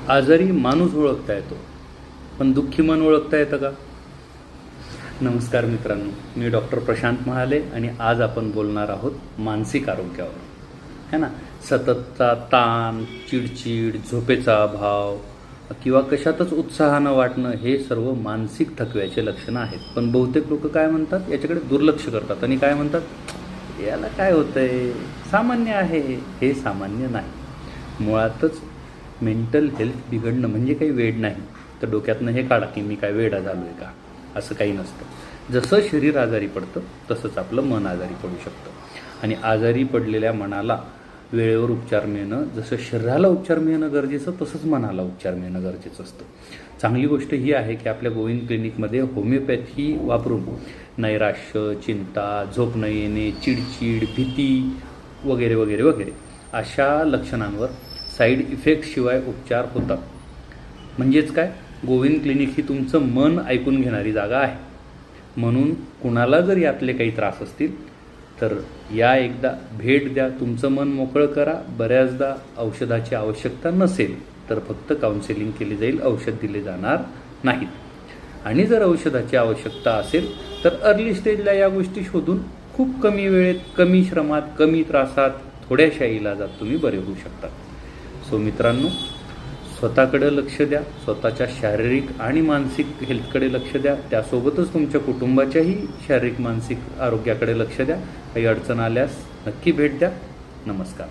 आजारी माणूस ओळखता येतो, पण दुःखी मन ओळखता येतं का? नमस्कार मित्रांनो, मी डॉक्टर प्रशांत महाले आणि आज आपण बोलणार आहोत मानसिक आरोग्यावर. है ना. सततचा ताण, चिडचिड, झोपेचा अभाव किंवा कशातच उत्साह न वाटणं हे सर्व मानसिक थकव्याचे लक्षणं आहेत. पण बहुतेक लोक काय म्हणतात, याच्याकडे दुर्लक्ष करतात आणि काय म्हणतात, याला काय होतंय, सामान्य आहे. हे सामान्य नाही. मुळातच मेंटल हेल्थ बिघडणं म्हणजे काही वेड नाही. तर डोक्यातनं हे काढा की मी काय वेडा झालो आहे का, असं काही नसतं. जसं शरीर आजारी पडतं तसंच आपलं मन आजारी पडू शकतं. आणि आजारी पडलेल्या मनाला वेळेवर उपचार मिळणं, जसं शरीराला उपचार मिळणं गरजेचं तसंच मनाला उपचार मिळणं गरजेचं असतं. चांगली गोष्ट ही आहे की आपल्या गोविंद क्लिनिकमध्ये होमिओपॅथी वापरून नैराश्य, चिंता, झोप न येणे, चिडचिड, भीती वगैरे वगैरे वगैरे अशा लक्षणांवर साईड इफेक्टशिवाय उपचार होतात. म्हणजेच काय, गोविंद क्लिनिक ही तुमचं मन ऐकून घेणारी जागा आहे. म्हणून कुणाला जर यातले काही त्रास असतील तर या एकदा भेट द्या, तुमचं मन मोकळं करा. बऱ्याचदा औषधाची आवश्यकता नसेल तर फक्त काउन्सिलिंग केली जाईल, औषध दिले जाणार नाहीत. आणि जर औषधाची आवश्यकता असेल तर अर्ली स्टेजला या गोष्टी शोधून खूप कमी वेळेत, कमी श्रमात, कमी त्रासात, थोड्याशा इलाजात तुम्ही बरे होऊ शकता. सो मित्रांनो, स्वतःकडे लक्ष द्या, स्वतःच्या शारीरिक आणि मानसिक हेल्थकडे लक्ष द्या. त्यासोबतच तुमच्या कुटुंबाच्याही शारीरिक मानसिक आरोग्याकडे लक्ष द्या. काही अडचण आल्यास नक्की भेट द्या. नमस्कार.